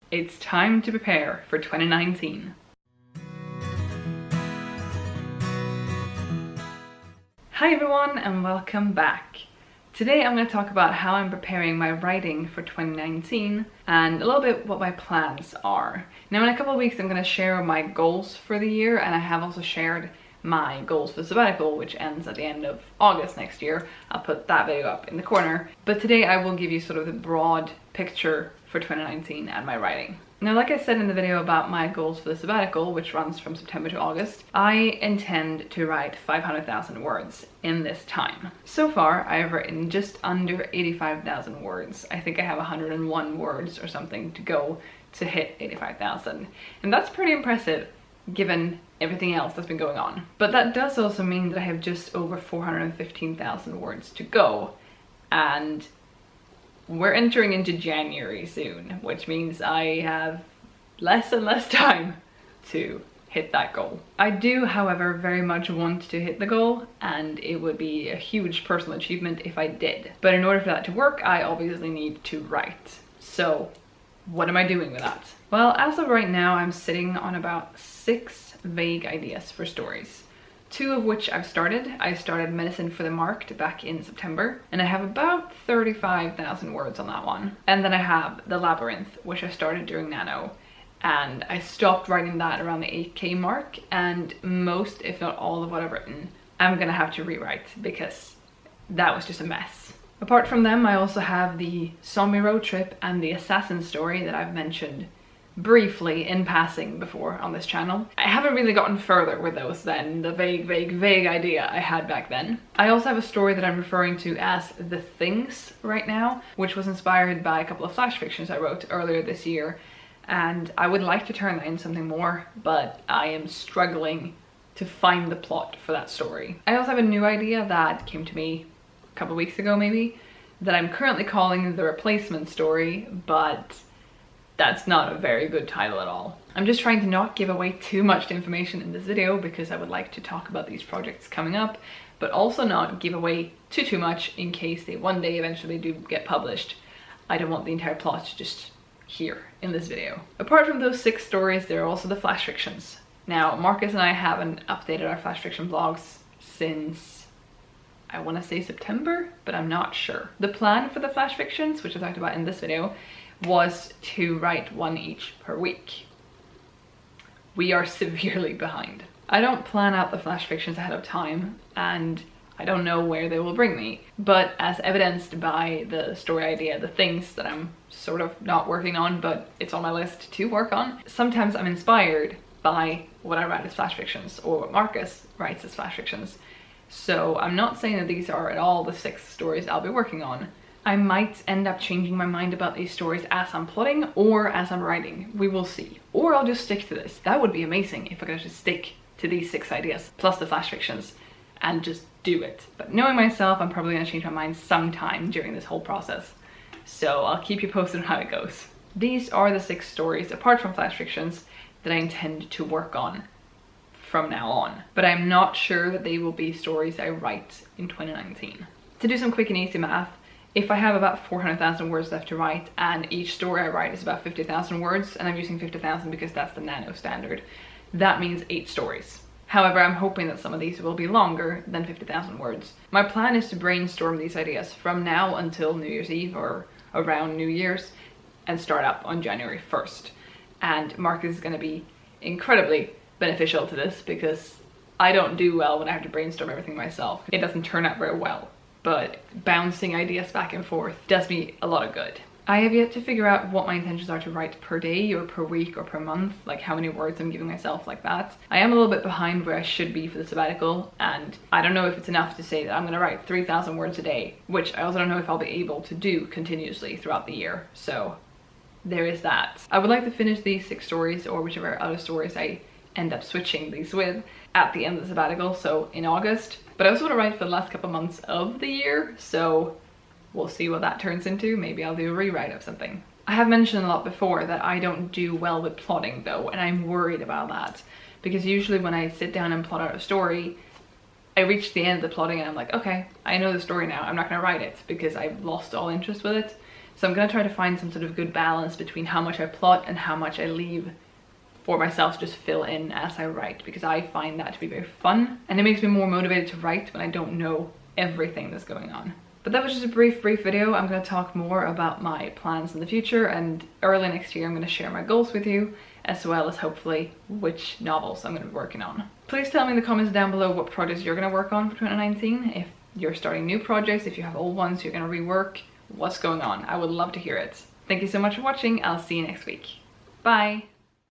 It's time to prepare for 2019. Hi everyone and welcome back. Today I'm going to talk about how I'm preparing my writing for 2019 and a little bit what my plans are. Now in a couple of weeks I'm going to share my goals for the year, and I have also shared my goals for the sabbatical, which ends at the end of August next year. I'll put that video up in the corner. But today I will give you sort of the broad picture for 2019 and my writing. Now, like I said in the video about my goals for the sabbatical, which runs from September to August, I intend to write 500,000 words in this time. So far, I have written just under 85,000 words. I think I have 101 words or something to go to hit 85,000. And that's pretty impressive given everything else that's been going on. But that does also mean that I have just over 415,000 words to go. And we're entering into January soon, which means I have less and less time to hit that goal. I do, however, very much want to hit the goal, and it would be a huge personal achievement if I did. But in order for that to work, I obviously need to write. So what am I doing with that? Well, as of right now, I'm sitting on about 6 vague ideas for stories. 2 of which I've started. I started Medicine for the Marked back in September, and I have about 35,000 words on that one. And then I have The Labyrinth, which I started during Nano, and I stopped writing that around the 8K mark, and most, if not all of what I've written, I'm gonna have to rewrite because that was just a mess. Apart from them, I also have the Zombie Road Trip and the Assassin story that I've mentioned briefly in passing before on this channel. I haven't really gotten further with those than the vague idea I had back then. I also have a story that I'm referring to as The Things right now, which was inspired by a couple of flash fictions I wrote earlier this year, and I would like to turn that into something more, but I am struggling to find the plot for that story. I also have a new idea that came to me a couple of weeks ago maybe, that I'm currently calling The Replacement Story, but that's not a very good title at all. I'm just trying to not give away too much information in this video because I would like to talk about these projects coming up, but also not give away too much in case they one day eventually do get published. I don't want the entire plot just here in this video. Apart from those 6 stories, there are also the flash fictions. Now, Marcus and I haven't updated our flash fiction vlogs since, I want to say September, but I'm not sure. The plan for the flash fictions, which I talked about in this video, was to write 1 each per week. We are severely behind. I don't plan out the flash fictions ahead of time, and I don't know where they will bring me, but as evidenced by the story idea, The Things, that I'm sort of not working on, but it's on my list to work on, sometimes I'm inspired by what I write as flash fictions or what Marcus writes as flash fictions. So I'm not saying that these are at all the 6 stories I'll be working on. I might end up changing my mind about these stories as I'm plotting or as I'm writing. We will see. Or I'll just stick to this. That would be amazing if I could just stick to these 6 ideas plus the flash fictions and just do it. But knowing myself, I'm probably gonna change my mind sometime during this whole process. So I'll keep you posted on how it goes. These are the 6 stories, apart from flash fictions, that I intend to work on from now on. But I'm not sure that they will be stories I write in 2019. To do some quick and easy math, if I have about 400,000 words left to write and each story I write is about 50,000 words, and I'm using 50,000 because that's the Nano standard, that means 8 stories. However, I'm hoping that some of these will be longer than 50,000 words. My plan is to brainstorm these ideas from now until New Year's Eve or around New Year's and start up on January 1st. And Marcus is going to be incredibly beneficial to this because I don't do well when I have to brainstorm everything myself. It doesn't turn out very well. But bouncing ideas back and forth does me a lot of good. I have yet to figure out what my intentions are to write per day or per week or per month, like how many words I'm giving myself like that. I am a little bit behind where I should be for the sabbatical, and I don't know if it's enough to say that I'm gonna write 3,000 words a day, which I also don't know if I'll be able to do continuously throughout the year. So there is that. I would like to finish these 6 stories or whichever other stories I end up switching these with at the end of the sabbatical, so in August. But I also want to write for the last couple months of the year, so we'll see what that turns into. Maybe I'll do a rewrite of something. I have mentioned a lot before that I don't do well with plotting though, and I'm worried about that. Because usually when I sit down and plot out a story, I reach the end of the plotting and I'm like, okay, I know the story now, I'm not gonna write it because I've lost all interest with it. So I'm going to try to find some sort of good balance between how much I plot and how much I leave for myself to just fill in as I write, because I find that to be very fun and it makes me more motivated to write when I don't know everything that's going on. But that was just a brief video. I'm going to talk more about my plans in the future, and early next year I'm going to share my goals with you, as well as hopefully which novels I'm going to be working on. Please tell me in the comments down below what projects you're going to work on for 2019. If you're starting new projects, if you have old ones you're going to rework, what's going on. I would love to hear it. Thank you so much for watching. I'll see you next week. Bye!